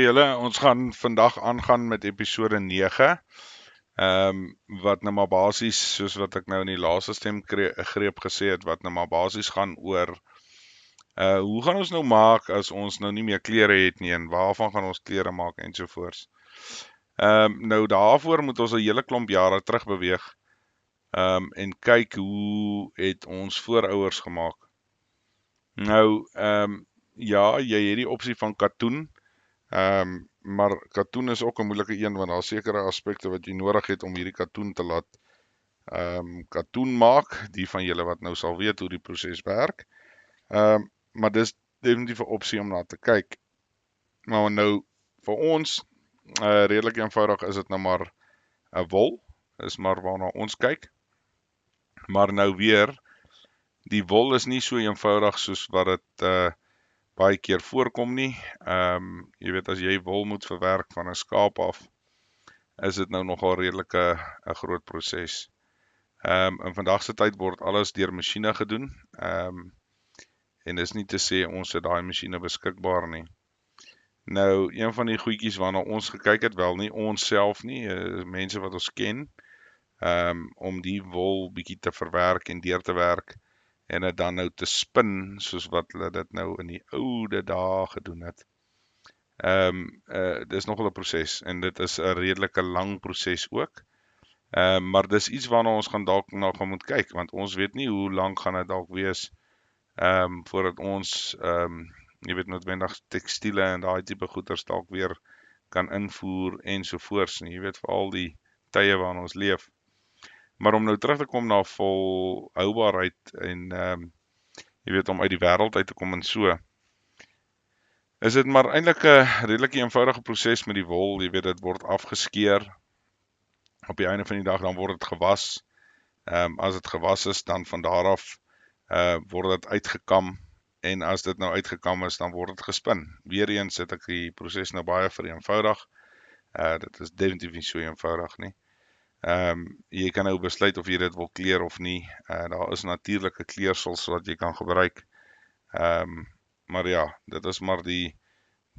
julle, ons gaan vandag aangaan met episode 9. Wat nou maar basies, soos wat ek nou in die laaste stemgreep gesê het, wat nou maar basies gaan oor hoe gaan ons nou maak as ons nou nie meer klere het nie en waarvan gaan ons klere maak ensovoorts. Nou daarvoor moet ons 'n hele klomp jare terug beweeg en kyk hoe het ons voorouers gemaak. Nou, ja, jy het die opsie van katoen. Maar katoen is ook 'n moeilike een want daar sekere aspekte wat jy nodig het om hierdie katoen te laat katoen maak, die van julle wat nou sal weet hoe die proses werk. Maar dis definitief 'n opsie om na te kyk. Maar nou vir ons redelik eenvoudig is dit nou maar 'n wol, is maar waarna ons kyk. Maar nou weer, die wol is nie so eenvoudig soos wat dit baie keer voorkom nie. Jy weet, as jy wol moet verwerk van 'n skaap af, is dit nou nogal redelik 'n groot proses. In vandag se tyd word alles deur masjiene gedoen. En dis nie te sê ons het daai masjiene beskikbaar nie. Nou, een van die goedjies waarna ons gekyk het, wel nie ons self nie, mense wat ons ken, om die wol bietjie te verwerk en deur te werk en dit dan nou te spin soos wat hulle dit nou in die oude dae gedoen het. Dis nogal 'n proses en dit is 'n redelike lang proses ook. Maar dis iets waarna ons gaan dalk na gaan moet kyk, want ons weet nie hoe lank gaan dit dalk wees voordat ons jy weet noodwendig tekstiele en daai tipe goeders dalk weer kan invoer ensovoorts nie. Jy weet vir al die tye waarin ons leef. Maar om nou terug te kom na volhoubaarheid en jy weet om uit die wêreld uit te kom en so, is dit maar eintlik 'n redelik eenvoudige proses met die wol. Jy weet, dit word afgeskeer. Op die einde van die dag dan word dit gewas. As dit gewas is, dan van daar af word dit uitgekam. En as dit nou uitgekam is, dan word dit gespin. Weereens het ek die proses nou baie vereenvoudig. Dit is definitief nie so eenvoudig nie. Jy kan nou besluit of jy dit wil kleur of nie. Daar is natuurlike kleursels wat jy kan gebruik. Maar ja, dit is maar die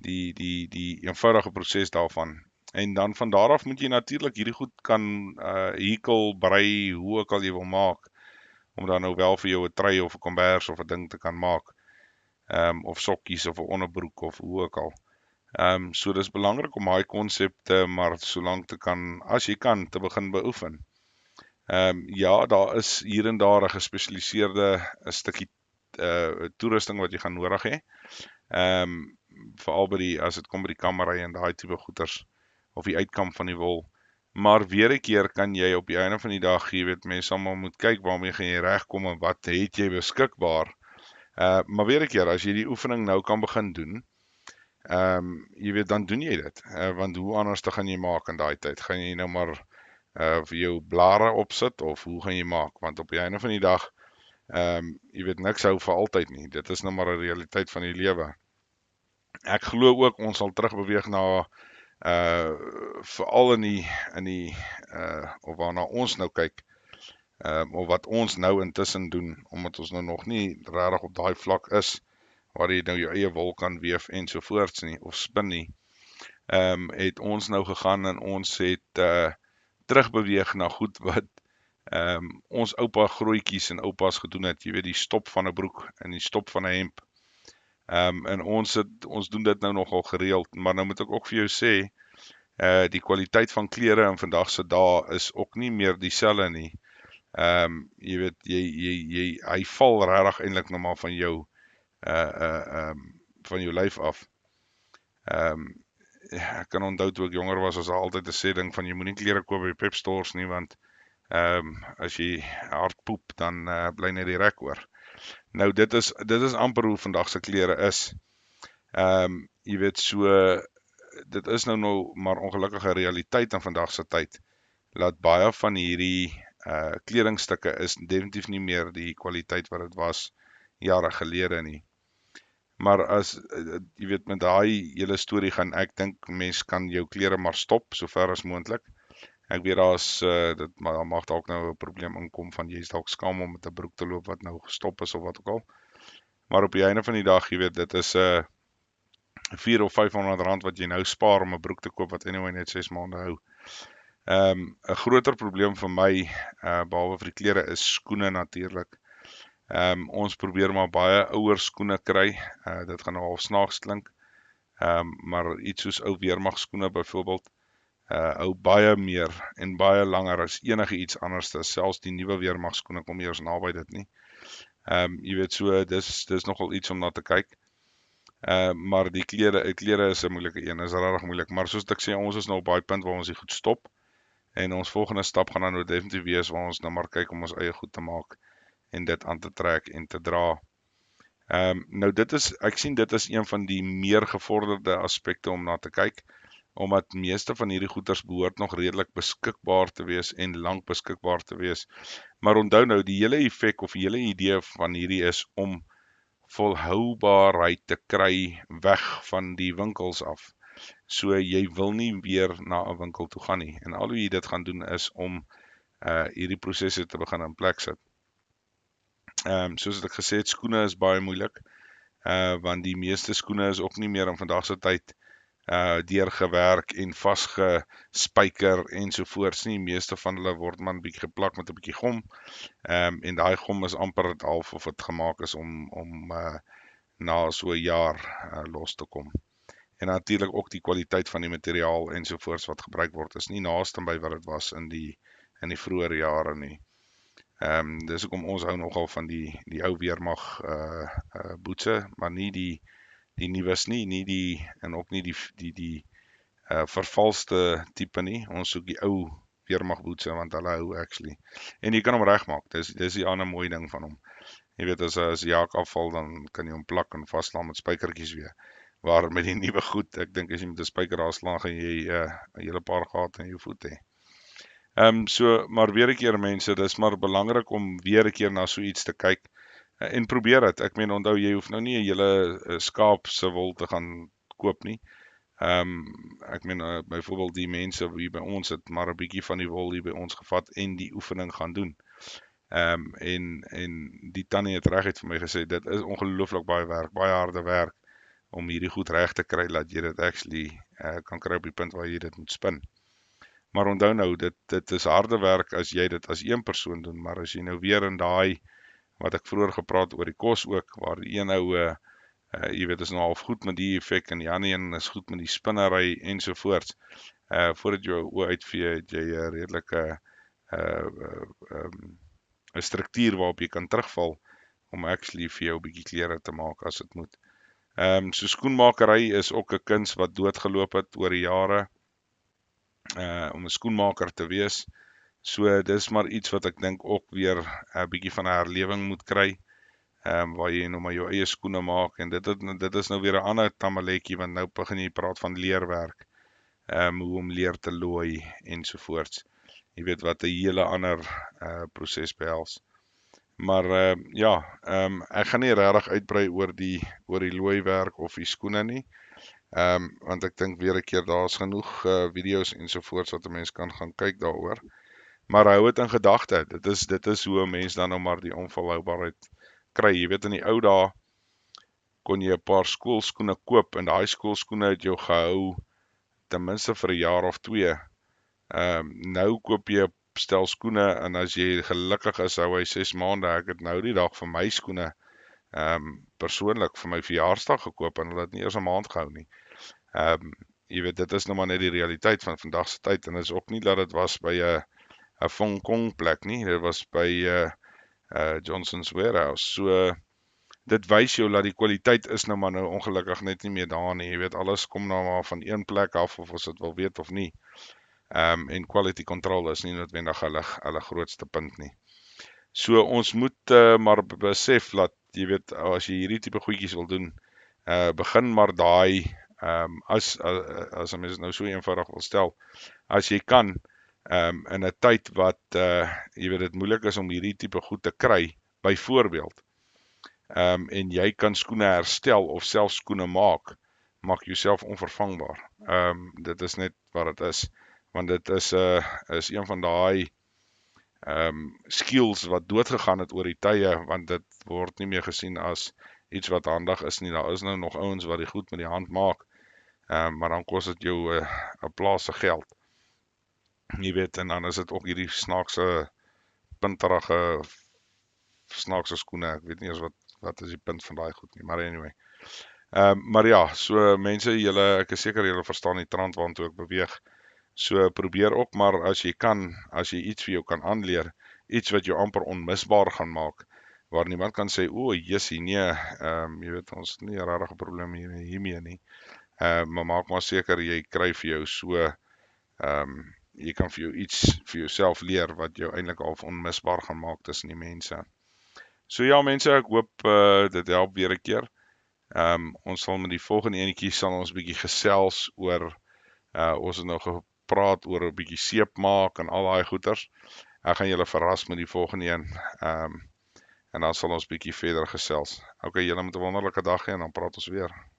eenvoudige proses daarvan. En dan van daar af moet jy natuurlik hierdie goed kan hekel, brei, hoe ook al jy wil maak, om dan nou wel vir jou 'n trui of 'n kombers of 'n ding te kan maak. Of sokkies of 'n onderbroek of hoe ook al. So dis belangrik om daai konsepte maar solank te kan, as jy kan, te begin beoefen. Ja, daar is hier en daar 'n gespesialiseerde 'n stukkie toerusting wat jy gaan nodig hê. Veral as dit kom by die kammery en daai tipe goeders, of die uitkamp van die wol. Maar weer 'n keer kan jy op die einde van die dag, jy weet, mense almal moet kyk waarmee gaan jy regkom en wat het jy beskikbaar. Maar weer 'n keer, as jy die oefening nou kan begin doen, jy weet, dan doen jy dit. Want hoe anders te gaan jy maak in daai tyd? Gaan jy nou maar vir jou blare opsit of hoe gaan jy maak? Want op die einde van die dag, jy weet, niks hou vir altyd nie. Dit is nou maar 'n realiteit van die lewe. Ek glo ook ons sal terugbeweeg na veral in die of waarna ons nou kyk, of wat ons nou intussen doen, omdat ons nou nog nie regtig op daai vlak is waar jy nou jou eie wol kan weef ensovoorts nie, of spin nie. Het ons nou gegaan en ons het terugbeweeg na goed wat ons oupa grootjies en oupas gedoen het. Jy weet, die stop van 'n broek en die stop van 'n hemp. En ons doen dit nou nogal gereeld, maar nou moet ek ook vir jou sê, die kwaliteit van klere in vandag se dae is ook nie meer dieselfde nie. Jy weet, hy val regtig eintlik nog maar van jou lyf af. Ek kan onthou toe ek jonger was daar altyd 'n sê ding van jy moenie klere koop by Pep stores nie, want as jy hard poep, dan bly net die rek oor. Nou dit is amper hoe vandag se klere is. Jy weet, so dit is nou maar ongelukkige realiteit in vandag se tyd, dat baie van hierdie kledingstukke is definitief nie meer die kwaliteit wat dit was jare gelede nie. Maar as jy weet, met daai hele storie gaan ek dink mens kan jou klere maar stop sover as moontlik. Ek weet daar's dit mag dalk nou 'n probleem inkom van jy's dalk skaam om met 'n broek te loop wat nou gestop is of wat ook al. Maar op die einde van die dag, jy weet, dit is 400 of 500 rand wat jy nou spaar om 'n broek te koop wat anyway net 6 maande hou. 'n Groter probleem vir my, behalwe vir die klere, is skoene natuurlik. Ons probeer maar baie ouer skoene kry. Dit gaan nou al snaaks klink. Maar iets soos ou weermagskoene byvoorbeeld, hou baie meer en baie langer as enige iets anders. Selfs die nuwe weermagskoene kom eers naby dit nie. Jy weet, so dis nogal iets om na te kyk. Maar die klere is 'n moeilike een, is regtig moeilik. Maar soos ek sê, ons is nou op baie punt waar ons die goed stop. En ons volgende stap gaan dan nou definitief wees waar ons nou maar kyk om ons eie goed te maak en dit aan te trek en te dra. Nou ek sien dit is een van die meer gevorderde aspekte om na te kyk, omdat meeste van hierdie goeders behoort nog redelik beskikbaar te wees en lank beskikbaar te wees. Maar onthou nou, die hele effek of die hele idee van hierdie is om volhoubaarheid te kry weg van die winkels af. So jy wil nie weer na 'n winkel toe gaan nie. En al hoe jy dit gaan doen is om hierdie prosesse te begin in plek sit. Soos ek gesê het, skoene is baie moeilik, want die meeste skoene is ook nie meer in vandag se tyd deurgewerk en vasgespyker ensovoorts nie. Die meeste van hulle word maar 'n bietjie geplak met 'n bietjie gom, en daai gom is amper half of dit gemaak is om na so 'n jaar los te kom. En natuurlik ook die kwaliteit van die materiaal ensovoorts wat gebruik word is nie naaste by wat dit was in die vroeë jare nie. Dis hoekom ons hou nogal van die ou weermag boetse, maar nie die nuus nie, en ook nie die vervalste tipe nie. Ons soek die ou weermag boetse want hulle hou actually. En jy kan hom regmaak. Dis die ander mooi ding van hom. Jy weet, as die jaak afval, dan kan jy hom plak en vaslaan met spykertjies weer. Waar met die nuwe goed, ek dink as jy met 'n spyker aanslaan, gaan jy 'n hele paar gate in jou voet hê. Maar weer 'n keer mense, dis maar belangrik om weer 'n keer na so iets te kyk en probeer dit. Ek meen, onthou, jy hoef nou nie 'n hele skaap se wol te gaan koop nie. Ek meen, byvoorbeeld die mense hier by ons het maar 'n bietjie van die wol hier by ons gevat en die oefening gaan doen. En die tannie het reguit vir my gesê, dit is ongelooflik baie werk, baie harde werk om hierdie goed reg te kry, dat jy dit actually kan kry op die punt waar jy dit moet spin. Maar onthou nou, dit is harde werk as jy dit as een persoon doen, maar as jy nou weer in daai, wat ek vroeër gepraat oor die kos ook, waar die een ou, jy weet, is nou half goed met die effek, en die ander een is goed met die spinnery ensovoorts, voordat jy oor uitvee, het jy 'n redelike 'n struktuur waarop jy kan terugval, om actually vir jou 'n bietjie klere te maak as dit moet. So skoenmakery is ook 'n kuns wat doodgeloop het oor die jare, om 'n skoenmaker te wees. So dis maar iets wat ek dink ook weer 'n bietjie van 'n herlewing moet kry, waar jy nou maar jou eie skoene maak, en dit is nou weer 'n ander tamaletjie, want nou begin jy praat van leerwerk, hoe om leer te looi ensovoorts. Jy weet wat 'n hele ander proses behels. Maar ek gaan nie regtig uitbrei oor die looiwerk of die skoene nie. Want ek dink weer 'n keer daar's genoeg video's ensovoorts wat 'n mens kan gaan kyk daaroor. Maar hou dit in gedagte. Dit is hoe 'n mens dan nou maar die onvolhoubaarheid kry. Jy weet, in die ou dae kon jy 'n paar skoolskoene koop, en daai skoolskoene het jou gehou ten minste vir 'n jaar of 2. Nou koop jy 'n stel skoene, en as jy gelukkig is, hou hy 6 maande. Ek het nou die dag vir my skoene persoonlik vir my verjaarsdag gekoop, en hulle het nie eers 'n maand gehou nie. Jy weet, dit is nou maar net die realiteit van vandag se tyd, en dit is ook nie dat dit was by 'n Fong Kong plek nie, dit was by Johnson's Warehouse. So dit wys jou dat die kwaliteit is nou maar nou ongelukkig net nie meer daar nie. Jy weet, alles kom nou maar van een plek af, of ons dit wil weet of nie. En quality control is nie noodwendig hulle grootste punt nie. So ons moet maar besef dat, jy weet, as jy hierdie tipe goedjies wil doen, begin maar daai, as 'n mens nou so eenvoudig wil stel, as jy kan, in 'n tyd wat, jy weet, dit moeilik is om hierdie tipe goed te kry, byvoorbeeld, en jy kan skoene herstel of self skoene maak jouself onvervangbaar. Dit is net wat dit is, want dit is een van daai skills wat doodgegaan het oor die tye, want dit word nie meer gesien as iets wat handig is nie. Daar is nou nog ouens wat die goed met die hand maak, maar dan kos dit jou 'n plaas se geld. Jy weet, en dan is dit ook hierdie snaakse, punterige, snaakse skoene. Ek weet nie eens wat is die punt van daai goed nie, maar anyway. Maar ja, so mense, ek is seker julle verstaan die trant waartoe ek beweeg. So probeer ook maar as jy kan, as jy iets vir jou kan aanleer, iets wat jou amper onmisbaar gaan maak, waar niemand kan sê, o, jessie, nee, jy weet, ons het nie 'n regte probleem hiermee nie. Maar maak maar seker jy kry vir jou so, jy kan vir jou iets vir jouself leer wat jou eintlik half onmisbaar gaan maak tussen die mense. So ja mense, ek hoop dit help weer 'n keer. Ons sal met die volgende enetjie sal ons 'n bietjie gesels oor, ons het nou gepraat oor 'n bietjie seep maak en al daai goeters. Ek gaan julle verras met die volgende een. En dan sal ons bietjie verder gesels. Okay, julle moet 'n wonderlike dag hê en dan praat ons weer.